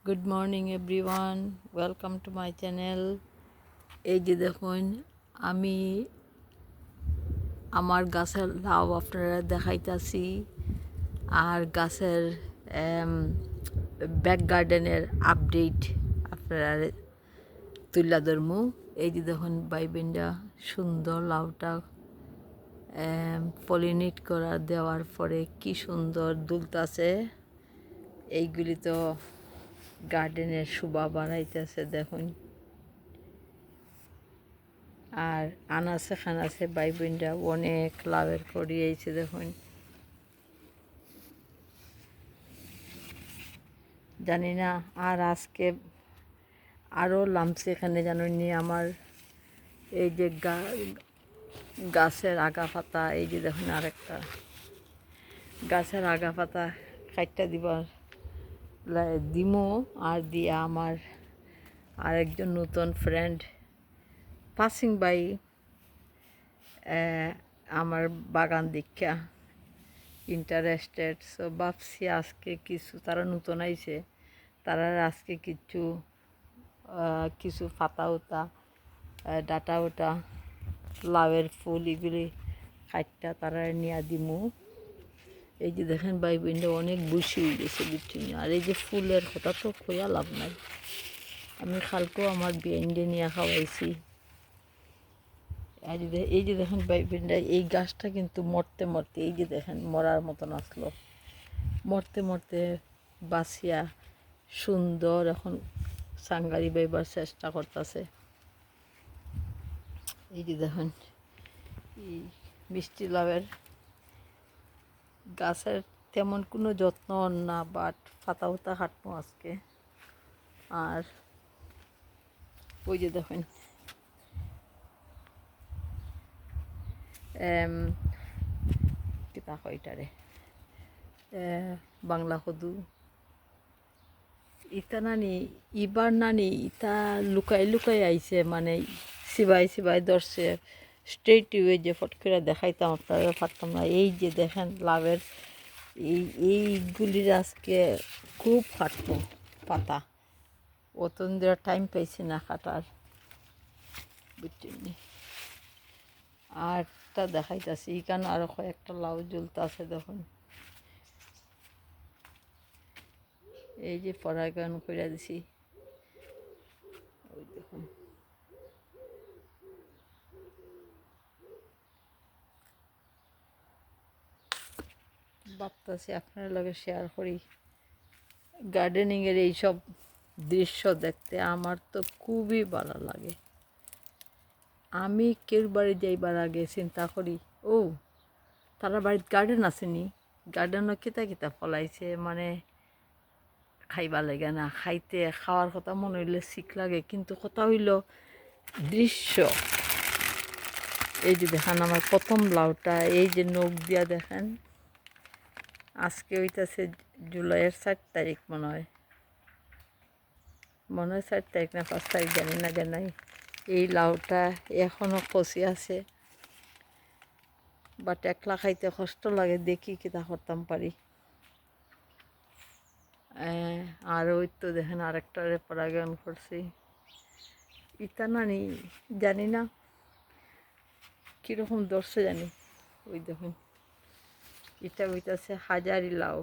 Good morning everyone, welcome to my channel. এই যে দেখুন, আমি আমার গাছের লাউ আপনারা দেখাইতাছি, আর গাছের ব্যাক গার্ডেনের আপডেট আপনারা তুলা ধরমু। এই যে দেখুন বাইবেন্ডা সুন্দর লাউটা পলিনেট করা দেওয়ার পরে কি সুন্দর দুলতাছে। এইগুলি তো গার্ডেনের শোভা বাড়াইতেছে দেখুন। আর আনাসে খানাসে বাইবেনরা অনেক লাভের করিয়েছে দেখুন। জানি না আর আজকে আরও লামছে এখানে জানি আমার এই যে গাছের আগা পাতা, এই যে দেখুন আরেকটা গাছের আগা পাতা কাটটা দিবার দিমো, আর দিয়া আমার আরেকজন নতুন ফ্রেন্ড পাসিং বাই আমার বাগান দীক্ষা ইন্টারেস্টেড, সো ভাবছি আজকে কিছু তারা নতুন আইছে, তারা আজকে কিছু পাতা ওটা ডাটা ওটা লাউয়ের ফুল এগুলি খাইটটা তারা নিয়ে দিমু। এই যে দেখেন বাইবেন্ডে অনেক বসি হয়ে গেছে বুঝছেন। আর এই যে ফুলের কথা তো খোয়া লাভ নাই, আমি কালকেও আমার বেন্ডে নিয়ে খাওয়াইছি। আর এই যে দেখেন বাইবেন্ডা এই গাছটা কিন্তু মরতে মরতে এই যে দেখেন মরার মতন আসলো, মরতে মরতে বাঁচিয়া সুন্দর এখন সাঙ্গারি বাইবার চেষ্টা করতেছে। এই যে দেখেন এই মিষ্টি লাভের গাছের তেমন কোনো যত্ন না, বাট পাতা উতা হাঁটবো আজকে। আর ওই যে দেখেন কিতা কয়টারে বাংলা কদু ইতা নানি ইবার নানি ইতা লুকাই লুকাই আইছে, মানে সিবাই সিবাই ধরছে। স্ট্রেট ওয়ে যে ফট করে দেখাইতাম আপনারা পারতাম না। এই যে দেখেন লাভের এইগুলির আজকে খুব কাটবো পাতা, অতন দেওয়ার টাইম পাইছি না কাটার বুঝছেন। আরটা দেখাইতেছি এখানে আরও কয়েকটা লাউ জ্বলতে আছে দেখুন। এই যে পরাগায়ন করে দিছি, ওই দেখুন। ভাবতেছি আপনার লগে শেয়ার করি গার্ডেনিংয়ের এইসব দৃশ্য দেখতে আমার তো খুবই ভালো লাগে। আমি কেউ বাড়ি যাইবার আগে চিন্তা করি, ও তারা বাড়িতে গার্ডেন আসেনি, গার্ডেনও কিতা কিতা ফলাইছে, মানে খাইবা লাগে না, খাইতে খাওয়ার কথা মনে হইলে শিখ লাগে, কিন্তু কথা হইল দৃশ্য। এই যে দেখেন আমার প্রথম লাউটা, এই যে নখ দিয়া দেখেন, আজকে হইতেছে জুলাইয়ের 4 তারিখ মনে হয় 4 তারিখ না 5 তারিখ জানি না জানাই। এই লাউটা এখনও কচি আছে, বাট একলা খাইতে কষ্ট লাগে, দেখি কিতা করতাম পারি। আর ওই তো দেখেন আরেকটা পরাগায়ন করছি, ইতা নানি জানি না কীরকম ধরছে জানি। ওই দেখুন এটা হইতেছে হাজারি লাউ।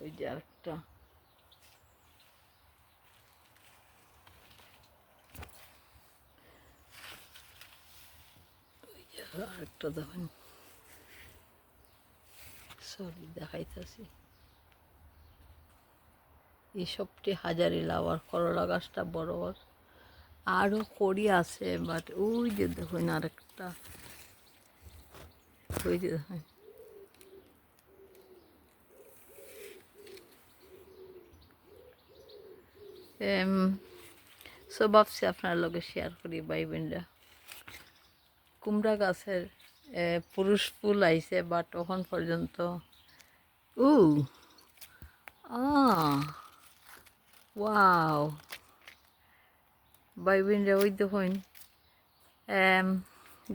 ওই যে আরেকটা, আরেকটা দেখুন, সরি দেখাইতেছি। এই সবটি হাজারি লাউ, আর করলা গাছটা বড় বড় আরও কড়ি আছে, বাট ওই যে দেখুন আরেকটা, ওই যে দেখুন। সব ভাবছি আপনার লগে শেয়ার করি বাইবেনরা। কুমড়া গাছের পুরুষ ফুল আইছে, বাট তখন পর্যন্ত ও ওয়াও বাইবেনরা ওই দেখুন,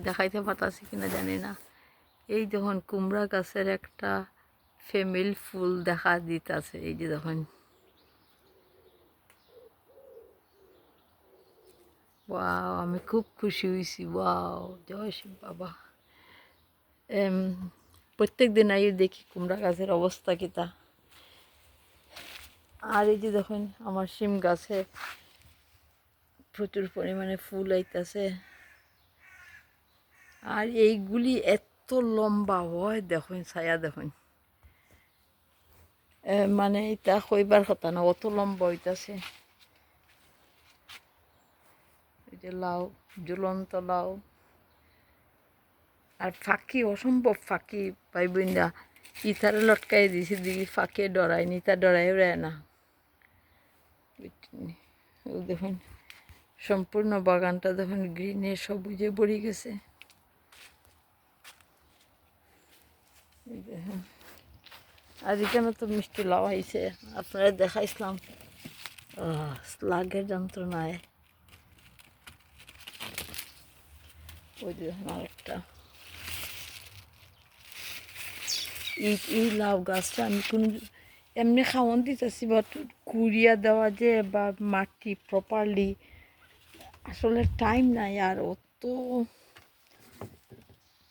দেখাইতে পাতাছি কিনা জানি না। এই দেখুন কুমড়া গাছের একটা ফ্যামিলি ফুল দেখা দিতেছে। এই যে দেখুন, ওয়াও, আমি খুব খুশি হয়েছি। ওয়াও, জয় শিব বাবা। প্রত্যেক দিন আই দেখি কুমড়া গাছের অবস্থা কিতা। আর এই যে দেখুন, আমার শিম গাছে প্রচুর পরিমাণে ফুল আইতাছে। আর এইগুলি এত লম্বা হয় দেখুন, ছায়া দেখুন, মানে এটা কইবার কথা না, অত লম্বা হইতাছে। এই যে লাউ, ঝুলন্ত লাউ। আর ফাঁকি, অসম্ভব ফাঁকি পাইবই না। ইতারে লটকাই দিছি, দিদি ফাঁকে ডরাই নি, তা ডরাই উড়ায় না। দেখুন, সম্পূর্ণ বাগানটা দেখুন গ্রিনে সবুজে ভরে গেছে। আর এখানে তো মিষ্টি লাউ আইছে, আপনারা দেখাইছিলাম। লাগের যন্ত্রণায়। ওই দেখুন আরেকটা। এই লাউ গাছটা আমি কোন এমনি খাওয়ান দিতেছি, বাট কুড়িয়া দেওয়া যে বা মাটি প্রপারলি আসলে টাইম নাই। আর অত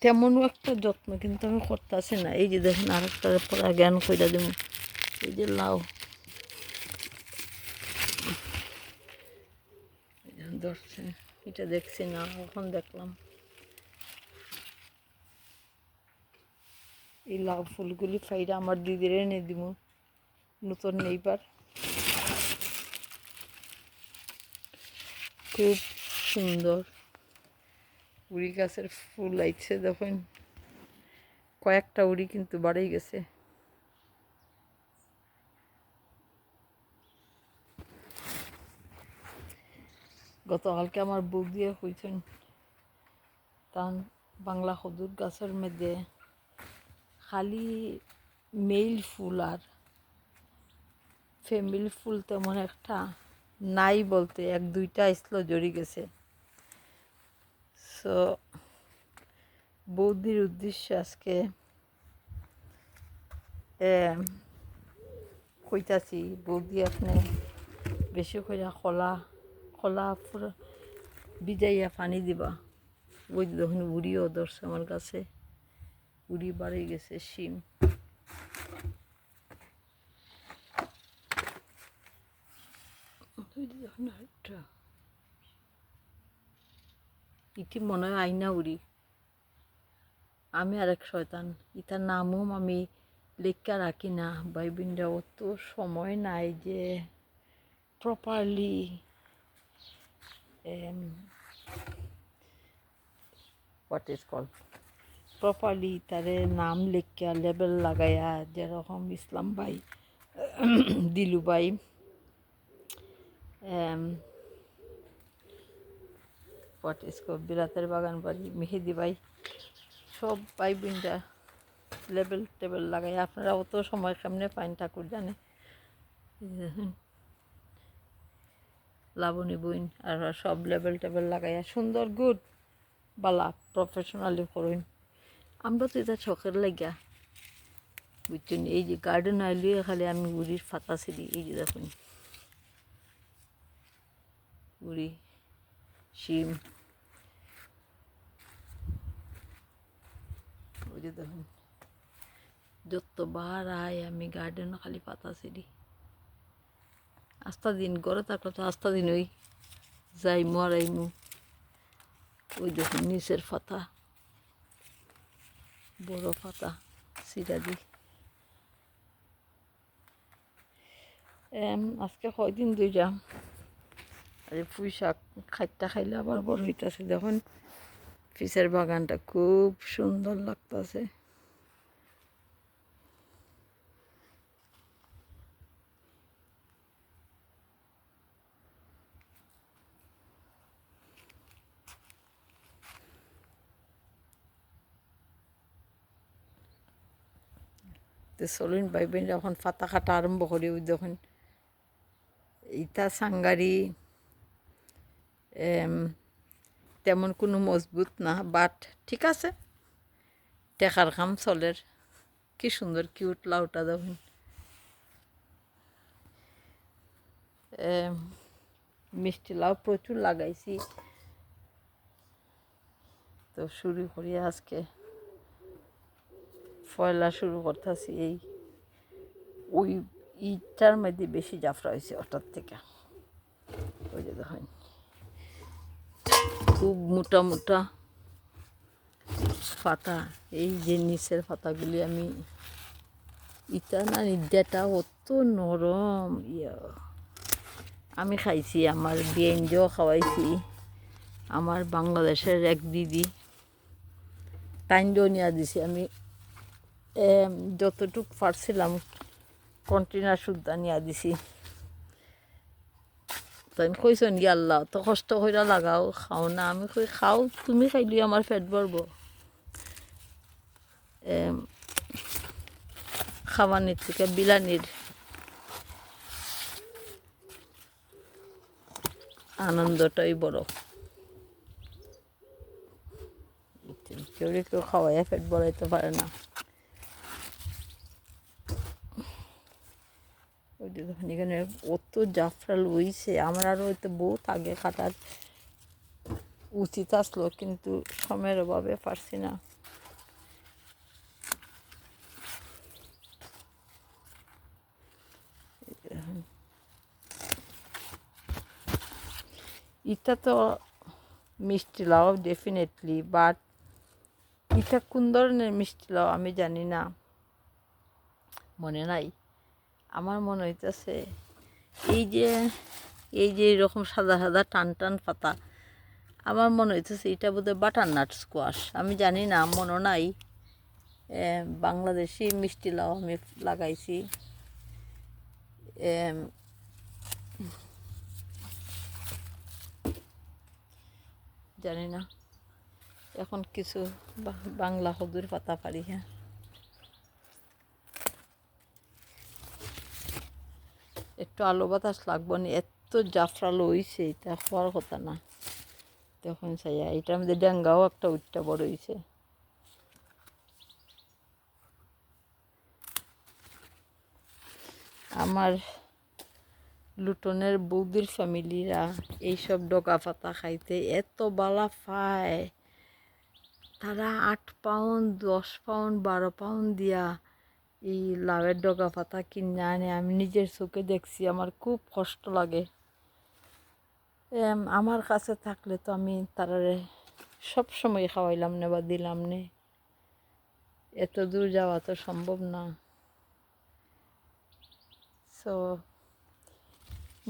তেমনও একটা যত্ন কিন্তু আমি করতেছি না। এই যে দেখুন আরেকটার পর জ্ঞান কইরা দেব। এই যে লাউ ধরছে, এটা দেখছি না, এখন দেখলাম। এই লাউ ফুলগুলি ফাইরা আমার দিদির এনে দিব, নতুন নেইবার। খুব সুন্দর উড়ি গাছের ফুল আইছে দেখুন, কয়েকটা উড়ি কিন্তু বাড়াই গেছে। গতকালকে আমার বুক দিয়ে হইছেন তান বাংলা হদুর গাছের মধ্যে খালি মেল ফুল, আর ফ্যামিলি ফুল তেমন একটা নাই, বলতে এক দুইটা আসলো, জড়ি গেছে। সো বৌদির উদ্দেশ্যে আজকে কইতাছি, বৌদি আপনি বেশি করে খোলা খোলা ভিজাইয়া পানি দিবা। ওই দেখুন উড়িও ধরছে আমার কাছে, উড়ি বাড়ি গেছে শিম। ইটি মনে হয় আইনা উড়ি। আমি আরেক শয়তান, ইটার নামও আমি লেখা রাখি না। ভাইবিনরা অত সময় নাই যে properly what is call properly তারে নাম লেখিয়া লেবেল লাগাইয়া, যেরকম ইসলাম ভাই, দিলু ভাই, হোয়াট ইজ কল বিলাতের বাগান বাড়ি, মেহেদি ভাই, সব ভাই বোনরা লেবেল টেবেল লাগাই। আপনারা অত সময় সামনে পাইন, ঠাকুর জানে। লাবণী বইন আর সব লেবেল টেবেল লাগাইয়া সুন্দর গুড বালা প্রফেশনালি করুন। আমরা তো এটা শখের লাগিয়া, বুঝছেন। এই যে গার্ডেন আইলিয়ে খালি আমি উড়ির ফাতা ছিলি। এই যে দেখুন উড়ি, শিম, ওই যে দেখুন যতবার আয় আমি গার্ডেন খালি পাতা ছিলি। আস্তা দিন ঘরে থাকলে তো আস্তা দিন ওই যাইমু আর আইমু। ওই দেখুন নিচের পাতা, বড় পাতা সিরা দি। আজকে কয়দিন দুইটা আর পুঁই শাক খাইতে খাইলে আবার বড় হইতেছে। দেখুন পিসের বাগানটা খুব সুন্দর লাগতেছে। তো চলুন ভাই বোন, যখন পাতা কাটা আরম্ভ করি, ওই দেখুন ইটা সাঙ্গারি তেমন কোনো মজবুত না, বাট ঠিক আছে, টেকার কাম চলের। কি সুন্দর কিউট লাউটা দেখুন। মিষ্টি লাউ প্রচুর লাগাইছি। তো শুরু করি আজকে ফয়লা শুরু করতেছি। ওই ইটার মধ্যে বেশি জাফরা হয়েছে ওটার থেকে। ওই যে দেখেন খুব মোটা মোটা পাতা। এই যে নিচের পাতাগুলি আমি ইটা না নিডাটা অত নরম। আমি খাইছি, আমার বিয়েঞ্জও খাওয়াইছি। আমার বাংলাদেশের এক দিদি টাইন্ডো নিয়ে দিছি। আমি যতটুক পারছিলাম কন্টেনার সুদ্ধা নিয়ে দিছি। তাই কইছেন আল্লাহ তো কষ্ট করে লাগাও, খাও না। আমি কই খাও, তুমি খাইলি আমার পেট ভরব। খাওয়ানির থেকে বিলানির আনন্দটাই বড়। কেউ খাওয়াইয়া পেট ভরাইতে পারে না। ওই যে দেখুন এখানে অত জাফরাল হইছে। আমার আরও হয়তো বহুত আগে কাটার উচিত আসলো, কিন্তু সময়ের অভাবে পারছি না। এটা তো মিষ্টি লাউ ডেফিনেটলি, বাট এটা কোন ধরনের মিষ্টি লাউ আমি জানি না, মনে নাই। আমার মনে হইতেছে এই যে এরকম সাদা সাদা টান টান পাতা, আমার মনে হইতেছে এটা বোধহয় বাটারনাট স্কোয়াশ। আমি জানি না, মনে নাই। বাংলাদেশি মিষ্টি লাউ আমি লাগাইছি। জানি না, এখন কিছু বাংলা হদুর পাতা পারি। হ্যাঁ, একটু আলো বাতাস লাগবো না, এত জাফরালো হইছে, এটা হওয়ার কথা না। তখন চাইয়া এটার মধ্যে ডেঙ্গাও একটা উঠটা বড় হয়েছে। আমার লুটনের বৌদির ফ্যামিলিরা এইসব ডগা পাতা খাইতে এত বালা পায়। তারা 8 পাউন্ড 10 পাউন্ড 12 পাউন্ড দিয়া এই লাউয়ের ডগা পাতা কিনে আনে। আমি নিজের চোখে দেখছি, আমার খুব কষ্ট লাগে। আমার কাছে থাকলে তো আমি তারারে সবসময় খাওয়াইলাম না বা দিলাম না। এত দূর যাওয়া তো সম্ভব না। সো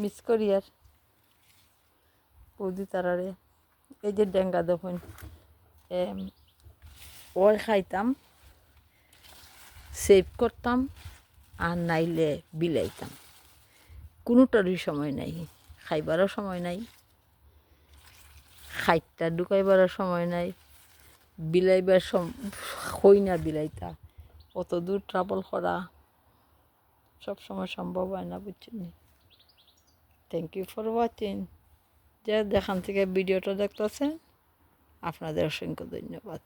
মিস করি আর বৌদি তারারে। এই যে ডেঙ্গা দেখুন, ওই খাইতাম, সেভ করতাম, আর নাইলে বিলাইতাম। কোনোটারই সময় নাই, খাইবারও সময় নাই, খাইটটা ঢুকাইবারও সময় নাই, বিলাইবার হই না বিলাইতা। অত দূর ট্রাভেল করা সব সময় সম্ভব হয় না, বুঝছেন। Thank you for watching. যে যেখান থেকে ভিডিওটা দেখতেছেন আপনাদের অসংখ্য ধন্যবাদ।